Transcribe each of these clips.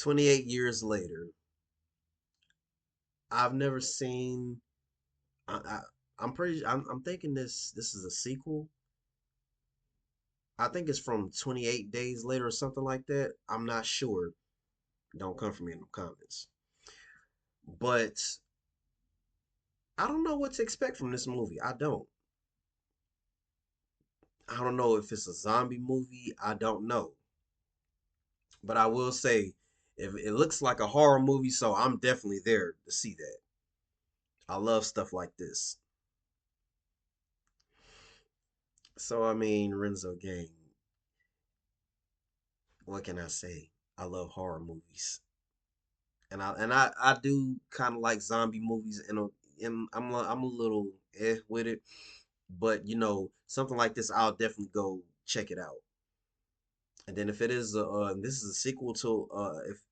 28 years later, I've never seen. I I'm pretty. I'm thinking this is a sequel. I think it's from 28 Days Later or something like that. I'm not sure. Don't come for me in the comments. But I don't know what to expect from this movie. I don't. I don't know if it's a zombie movie. I don't know. But I will say, if it looks like a horror movie, so I'm definitely there to see that. I love stuff like this. So I mean, Renzo Gang, what can I say? I love horror movies, and I do kind of like zombie movies, and I'm a little with it, but something like this, I'll definitely go check it out. And then if it is this is a sequel to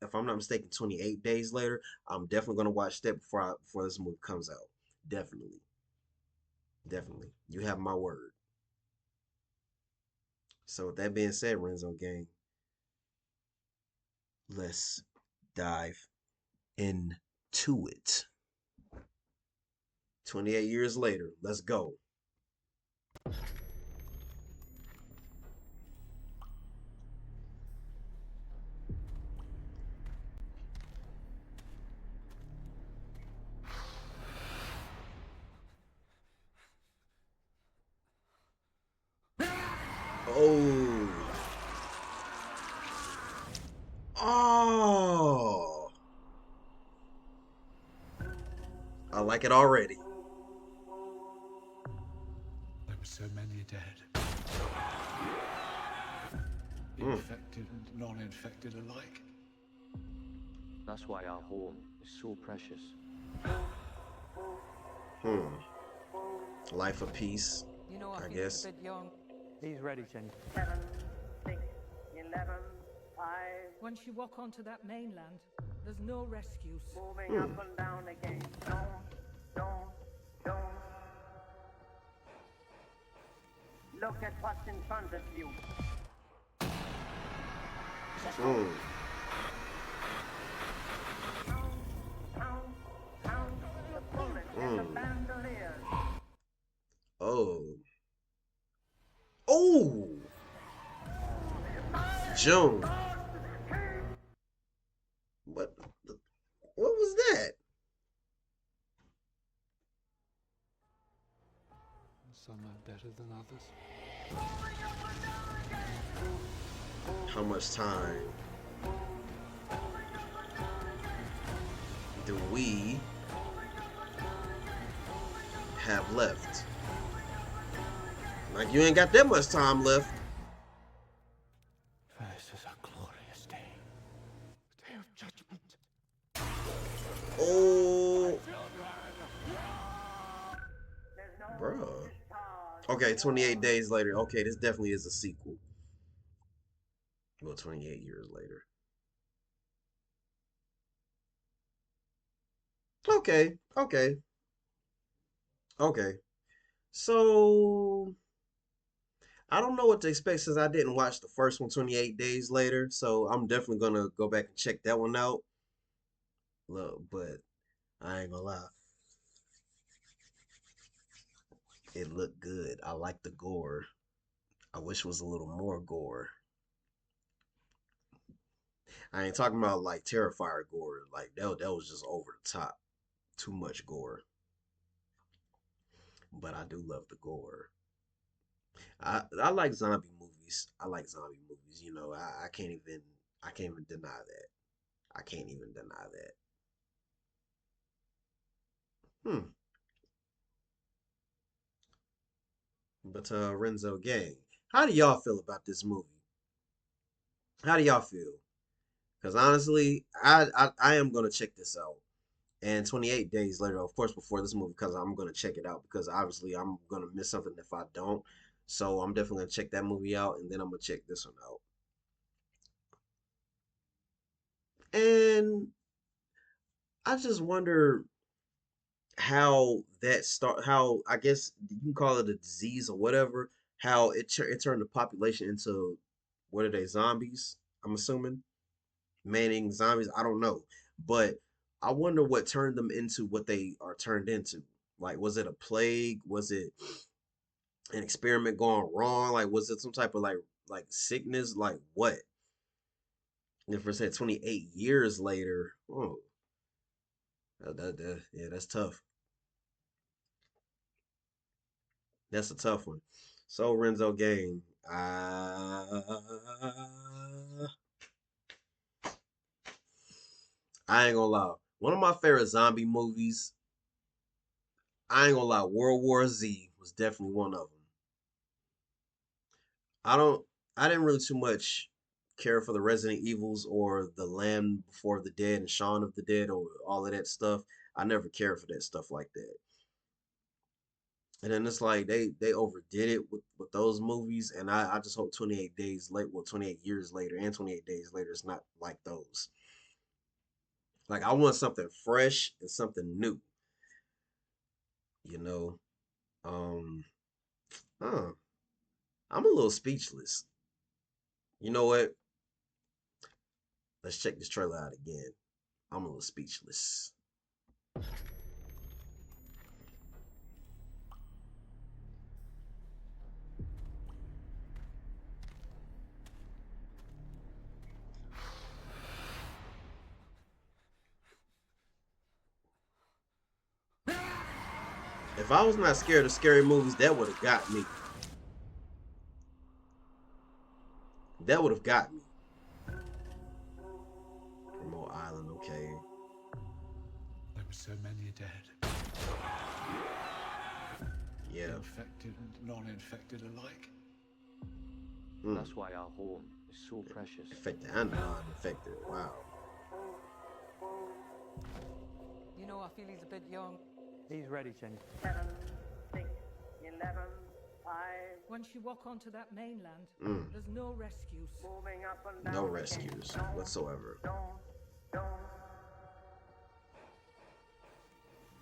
if I'm not mistaken, 28 Days Later, I'm definitely gonna watch that before this movie comes out. Definitely, definitely. You have my word. So with that being said, Renzo Gang, let's dive into it. 28 years later, let's go. Oh, oh, I like it already. There were so many dead, Mm, infected and non-infected alike. That's why our home is so precious. hmm. Life of peace, You know, I I think he's a guess. bit young. He's ready, Jenny. 7, 6, 11, 5, Once you walk onto that mainland, there's no rescues. moving Hmm. up and down again. Don't. Look at what's in front of you. Hmm. Count, count the bullets and the Hmm. bandoliers. Oh. Oh. June. What? What was that? Some are better than others. How much time do we have left? Like you ain't got that much time left. This is a glorious day. Day of judgment. Oh, There's no bruh. discharge. Okay, 28 days later. Okay, this definitely is a sequel. Well, 28 years later. Okay, okay, okay. So I don't know what to expect since I didn't watch the first one 28 days later. So I'm definitely gonna go back and check that one out. Look, but I ain't gonna lie. It looked good. I like the gore. I wish it was a little more gore. I ain't talking about like Terrifier gore. Like that was just over the top. Too much gore. But I do love the gore. I like zombie movies. I like zombie movies. I can't even deny that. I can't even deny that. Hmm. But Renzo Gang, how do y'all feel about this movie? How do y'all feel? Because honestly, I am gonna check this out. And 28 days later, of course, before this movie, because I'm gonna check it out because obviously I'm gonna miss something if I don't. So I'm definitely gonna check that movie out, and then I'm gonna check this one out. And I just wonder how I guess you can call it a disease or whatever. How it turned the population into what are they, zombies? I'm assuming. manning zombies. I don't know, but I wonder what turned them into what they are turned into. Like, was it a plague? Was it an experiment gone wrong? Like, was it some type of like sickness? Like what? If we said 28 years later, oh, yeah, that's tough. That's a tough one. So Renzo Gang, I ain't gonna lie. One of my favorite zombie movies, I ain't gonna lie, World War Z was definitely one of them. I don't, I didn't really too much care for the Resident Evils or the Land Before the Dead and Shaun of the Dead or all of that stuff. I never cared for that stuff like that. And then it's like they overdid it with those movies, and I just hope 28 days late, well 28 years later and 28 days later, it's not like those. Like I want something fresh and something new, you know. Um, huh, I'm a little speechless. You know what? Let's check this trailer out again. I'm a little speechless. If I was not scared of scary movies, that would have got me. That would have got me. Remote Island, okay. There were so many dead, Yeah. infected and non-infected alike. Mm. That's why our home is so precious. Infected and non-infected. Wow. You know, I feel he's a bit young. He's ready, Jenny. 7, 6, 11, 5, Once you walk onto that mainland, Mm. there's no rescues. moving up and down. No the rescues gate. Don't, whatsoever. don't.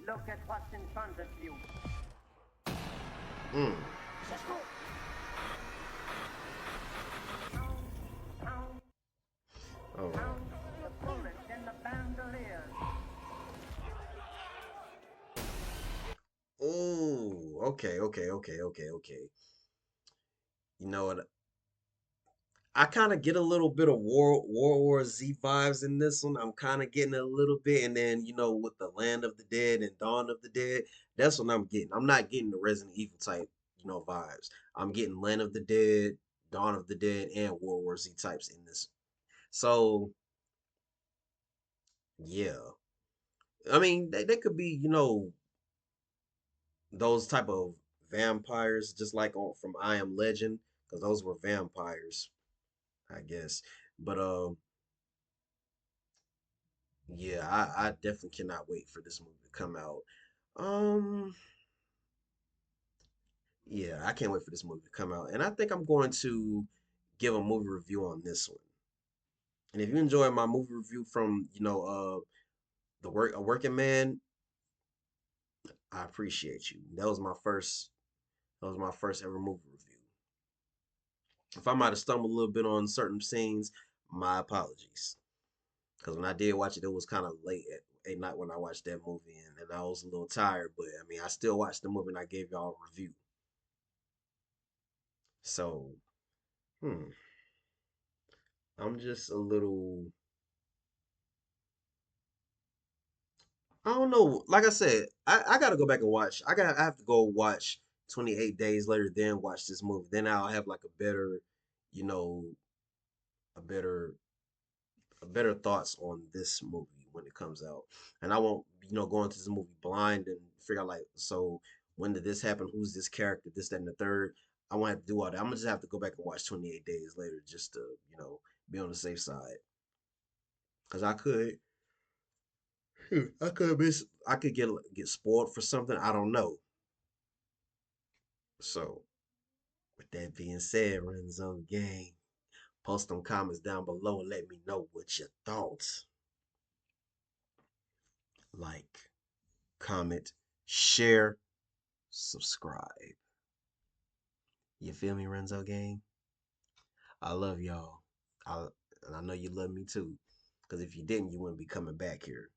Look at what's in front of you. Mm. Count Oh. the bullets in the bandolier. Oh. Okay. You know what? I kind of get a little bit of World War Z vibes in this one. I'm kind of getting a little bit, and then with the Land of the Dead and Dawn of the Dead, that's what I'm getting. I'm not getting the Resident Evil type, vibes. I'm getting Land of the Dead, Dawn of the Dead, and World War Z types in this. So yeah, I mean they could be, those type of vampires, just like from I Am Legend, because those were vampires, I guess. But yeah, I definitely cannot wait for this movie to come out. Um, yeah, I can't wait for this movie to come out, and I think I'm going to give a movie review on this one. And if you enjoy my movie review from a working man, I appreciate you. That was my first ever movie review. If I might have stumbled a little bit on certain scenes, my apologies. Because when I did watch it, it was kind of late at night when I watched that movie, and I was a little tired. But I mean, I still watched the movie and I gave y'all a review. So, hmm, I'm just a little. I don't know. Like I said, I gotta go back and watch. I have to go watch 28 Days Later, then watch this movie. Then I'll have like you know, a better thoughts on this movie when it comes out. And I won't, go into this movie blind and figure out like, so when did this happen? Who's this character? This, that, and the third. I won't have to do all that. I'm gonna just have to go back and watch 28 Days Later just to, be on the safe side. Cause I could get spoiled for something I don't know. So with that being said, Renzo Gang, post them comments down below and let me know what your thoughts. Like, comment, share, subscribe. You feel me, Renzo Gang? I love y'all. I, and I know you love me too. Because if you didn't, you wouldn't be coming back here.